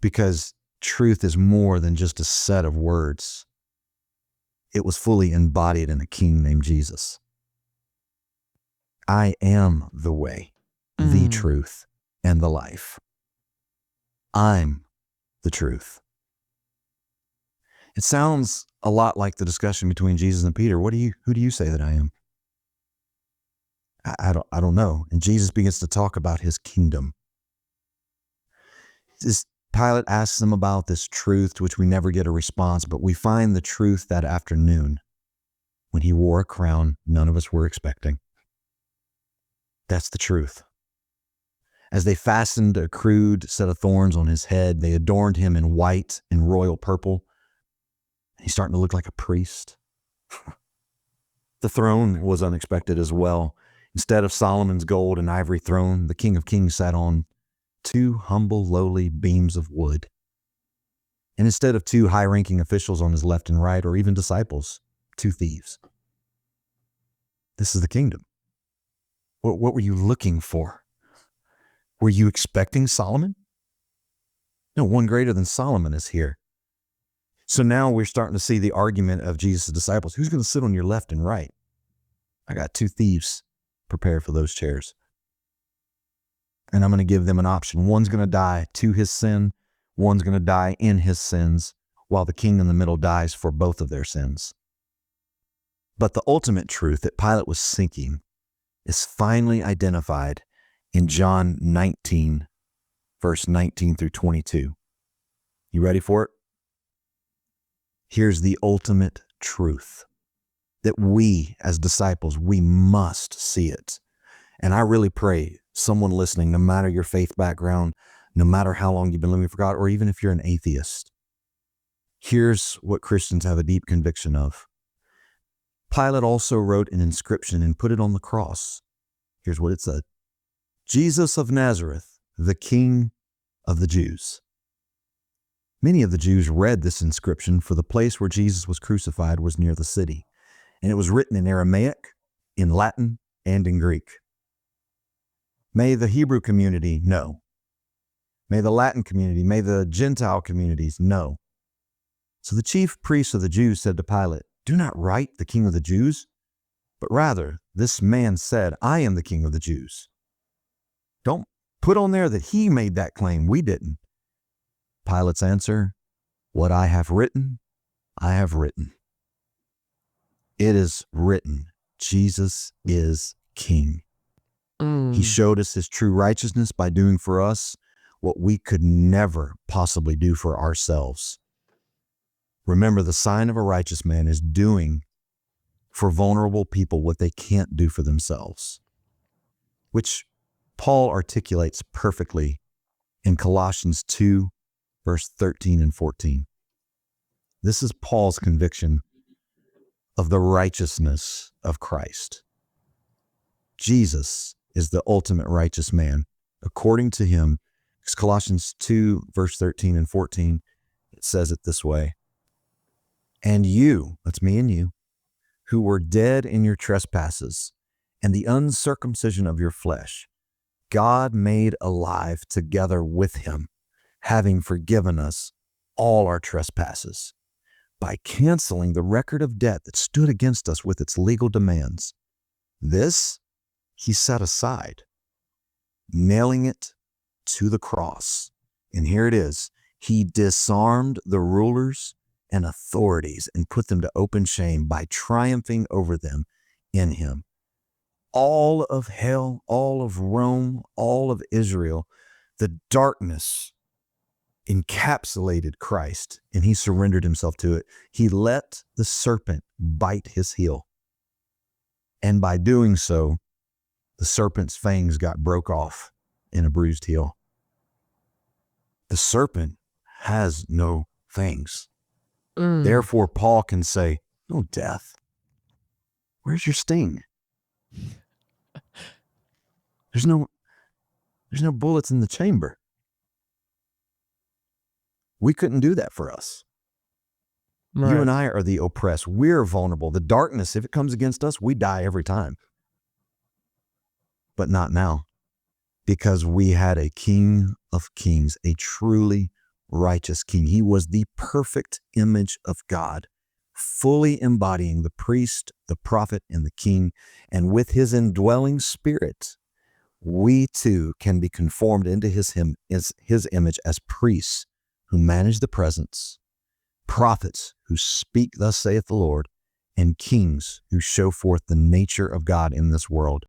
because truth is more than just a set of words. It was fully embodied in a king named Jesus. I am the way, the truth, and the life. I'm the truth. It sounds a lot like the discussion between Jesus and Peter. Who do you say that I am? I don't know. And Jesus begins to talk about his kingdom. Pilate asks him about this truth, to which we never get a response, but we find the truth that afternoon when he wore a crown none of us were expecting. That's the truth. As they fastened a crude set of thorns on his head, they adorned him in white and royal purple. He's starting to look like a priest. The throne was unexpected as well. Instead of Solomon's gold and ivory throne, the King of Kings sat on 2 humble, lowly beams of wood. And instead of 2 high-ranking officials on his left and right, or even disciples, 2 thieves. This is the kingdom. What were you looking for? Were you expecting Solomon? No, one greater than Solomon is here. So now we're starting to see the argument of Jesus' disciples. Who's going to sit on your left and right? I got 2 thieves prepared for those chairs. And I'm going to give them an option. One's going to die to his sin. One's going to die in his sins, while the king in the middle dies for both of their sins. But the ultimate truth that Pilate was seeking is finally identified in John 19, verse 19 through 22. You ready for it? Here's the ultimate truth that we as disciples, we must see it. And I really pray someone listening, no matter your faith background, no matter how long you've been living for God, or even if you're an atheist, here's what Christians have a deep conviction of. Pilate also wrote an inscription and put it on the cross. Here's what it said: Jesus of Nazareth, the King of the Jews. Many of the Jews read this inscription, for the place where Jesus was crucified was near the city, and it was written in Aramaic, in Latin, and in Greek. May the Hebrew community know. May the Latin community, may the Gentile communities know. So the chief priests of the Jews said to Pilate, "Do not write the King of the Jews, but rather this man said, I am the King of the Jews." Don't put on there that he made that claim. We didn't. Pilate's answer: what I have written, I have written. It is written. Jesus is King. He showed us his true righteousness by doing for us what we could never possibly do for ourselves. Remember, the sign of a righteous man is doing for vulnerable people what they can't do for themselves, which Paul articulates perfectly in Colossians 2, verse 13 and 14. This is Paul's conviction of the righteousness of Christ. Jesus is the ultimate righteous man. According to him, it's Colossians 2, verse 13 and 14. It says it this way: and you, that's me and you, who were dead in your trespasses and the uncircumcision of your flesh, God made alive together with him, having forgiven us all our trespasses, by canceling the record of debt that stood against us with its legal demands. This he set aside, nailing it to the cross. And here it is: he disarmed the rulers and authorities and put them to open shame by triumphing over them in him. All of hell, all of Rome, all of Israel, the darkness encapsulated Christ, and he surrendered himself to it. He let the serpent bite his heel. And by doing so, the serpent's fangs got broke off in a bruised heel. The serpent has no fangs. Therefore, Paul can say, "No death. Where's your sting? There's no bullets in the chamber." We couldn't do that for us. Right. You and I are the oppressed. We're vulnerable. The darkness, if it comes against us, we die every time. But not now, because we had a King of Kings, a truly righteous king. He was the perfect image of God, fully embodying the priest, the prophet, and the king. And with his indwelling spirit, we too can be conformed into his image as priests who manage the presence, prophets who speak, thus saith the Lord, and kings who show forth the nature of God in this world.